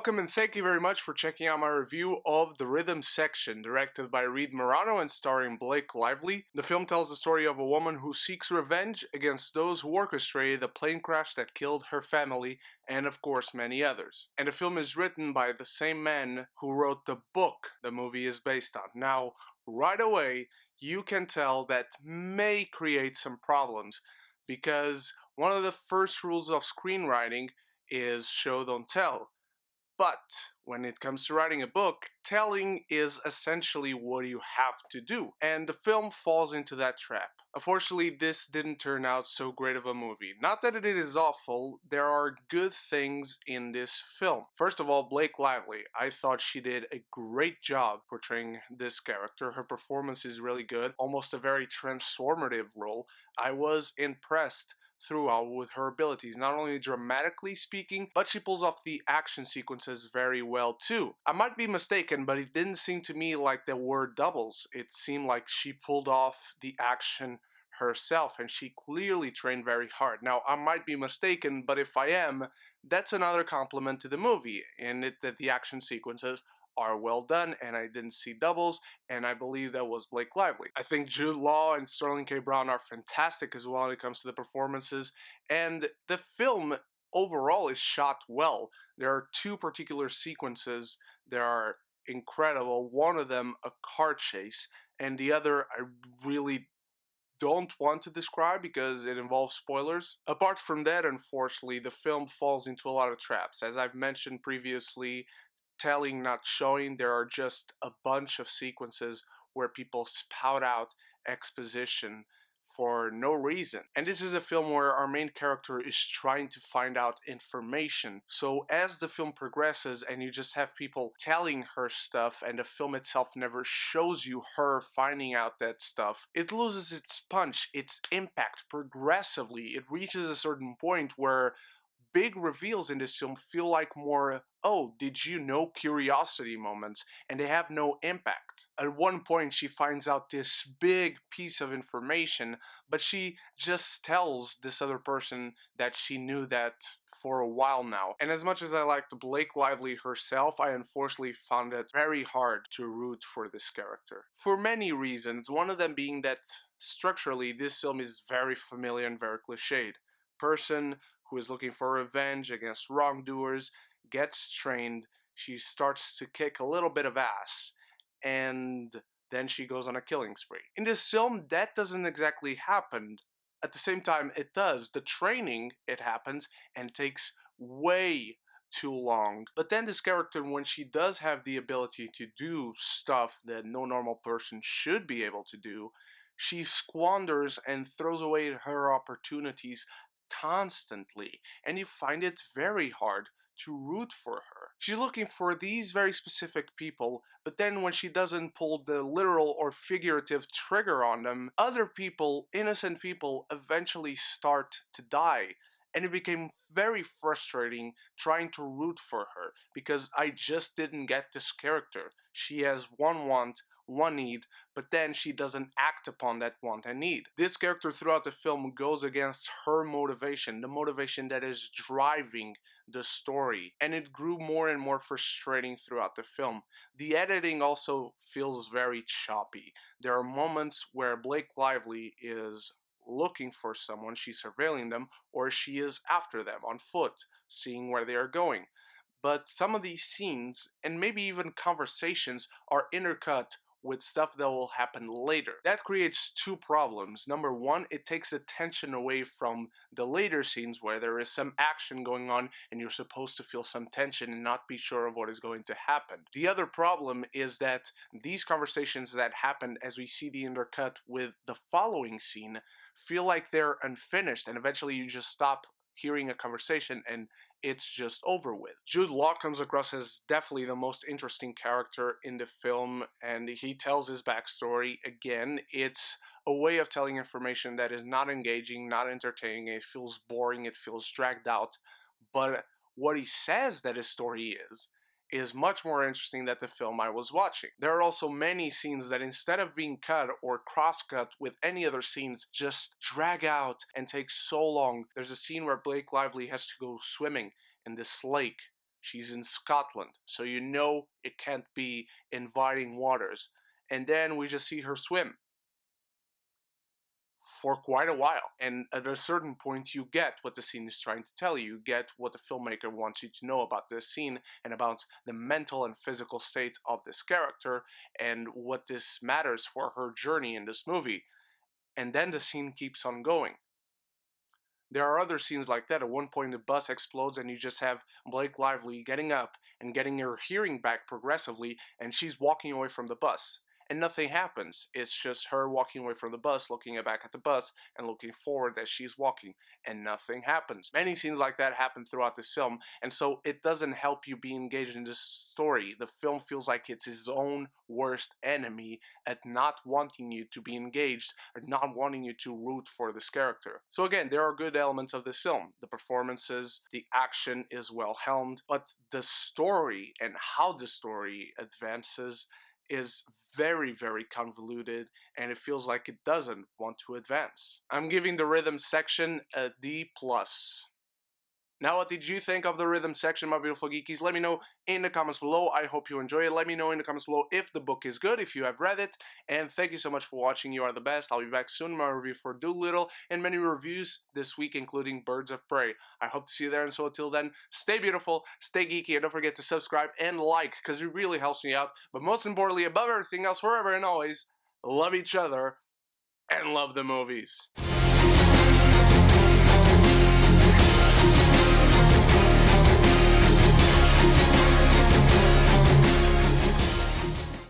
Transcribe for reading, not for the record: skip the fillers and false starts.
Welcome and thank you very much for checking out my review of The Rhythm Section, directed by Reed Morano and starring Blake Lively. The film tells the story of a woman who seeks revenge against those who orchestrated the plane crash that killed her family and of course many others. And the film is written by the same man who wrote the book the movie is based on. Now, right away, you can tell that may create some problems because one of the first rules of screenwriting is show don't tell. But when it comes to writing a book, telling is essentially what you have to do, and the film falls into that trap. Unfortunately, this didn't turn out so great of a movie. Not that it is awful, there are good things in this film. First of all, Blake Lively. I thought she did a great job portraying this character. Her performance is really good, almost a very transformative role. I was impressed throughout with her abilities, not only dramatically speaking, but she pulls off the action sequences very well too. I might be mistaken, but it didn't seem to me like there were doubles. It seemed like she pulled off the action herself, and she clearly trained very hard. Now, I might be mistaken, but if I am, that's another compliment to the movie, in it that the action sequences are well done, and I didn't see doubles, and I believe that was Blake Lively. I think Jude Law and Sterling K. Brown are fantastic as well when it comes to the performances, and the film overall is shot well. There are two particular sequences that are incredible. One of them, a car chase, and the other, I really don't want to describe because it involves spoilers. Apart from that, unfortunately, the film falls into a lot of traps. As I've mentioned previously, telling, not showing, there are just a bunch of sequences where people spout out exposition for no reason. And this is a film where our main character is trying to find out information. So as the film progresses and you just have people telling her stuff and the film itself never shows you her finding out that stuff, it loses its punch, its impact progressively. It reaches a certain point where big reveals in this film feel like more, oh, did you know, curiosity moments, and they have no impact. At one point, she finds out this big piece of information, but she just tells this other person that she knew that for a while now. And as much as I liked Blake Lively herself, I unfortunately found it very hard to root for this character. For many reasons, one of them being that structurally, this film is very familiar and very cliched. Person who is looking for revenge against wrongdoers gets trained, she starts to kick a little bit of ass, and then she goes on a killing spree. In this film, that doesn't exactly happen. At the same time, it does. The training, it happens, and takes way too long. But then this character, when she does have the ability to do stuff that no normal person should be able to do, she squanders and throws away her opportunities constantly, and you find it very hard to root for her. She's looking for these very specific people, but then when she doesn't pull the literal or figurative trigger on them, other people, innocent people, eventually start to die. And it became very frustrating trying to root for her, because I just didn't get this character. She has one want, one need, but then she doesn't act upon that want and need. This character throughout the film goes against her motivation, the motivation that is driving the story, and it grew more and more frustrating throughout the film. The editing also feels very choppy. There are moments where Blake Lively is looking for someone, she's surveilling them, or she is after them on foot, seeing where they are going. But some of these scenes, and maybe even conversations, are intercut with stuff that will happen later. That creates two problems. Number one, it takes attention away from the later scenes where there is some action going on and you're supposed to feel some tension and not be sure of what is going to happen. The other problem is that these conversations that happen as we see the intercut with the following scene feel like they're unfinished, and eventually you just stop hearing a conversation and it's just over with. Jude Law comes across as definitely the most interesting character in the film, and he tells his backstory. Again, it's a way of telling information that is not engaging, not entertaining, it feels boring, it feels dragged out, but what he says that his story is much more interesting than the film I was watching. There are also many scenes that instead of being cut or cross-cut with any other scenes, just drag out and take so long. There's a scene where Blake Lively has to go swimming in this lake She's in Scotland, so you know it can't be inviting waters. And then we just see her swim for quite a while. And at a certain point, you get what the scene is trying to tell you. You get what the filmmaker wants you to know about this scene and about the mental and physical state of this character and what this matters for her journey in this movie. And then the scene keeps on going. There are other scenes like that. At one point, the bus explodes, and you just have Blake Lively getting up and getting her hearing back progressively, and she's walking away from the bus. And nothing happens. It's just her walking away from the bus, looking back at the bus, and looking forward as she's walking, and nothing happens. Many scenes like that happen throughout this film, and so it doesn't help you be engaged in this story. The film feels like it's its own worst enemy at not wanting you to be engaged, or not wanting you to root for this character. So again, there are good elements of this film. The performances, the action is well helmed, but the story and how the story advances is very, very convoluted, and it feels like it doesn't want to advance. I'm giving the rhythm section a D+. Now, what did you think of the rhythm section, my beautiful geekies? Let me know in the comments below. I hope you enjoy it. Let me know in the comments below if the book is good, if you have read it. And thank you so much for watching. You are the best. I'll be back soon with my review for Dolittle and many reviews this week, including Birds of Prey. I hope to see you there. And so until then, stay beautiful, stay geeky, and don't forget to subscribe and like, because it really helps me out. But most importantly, above everything else, forever and always, love each other and love the movies.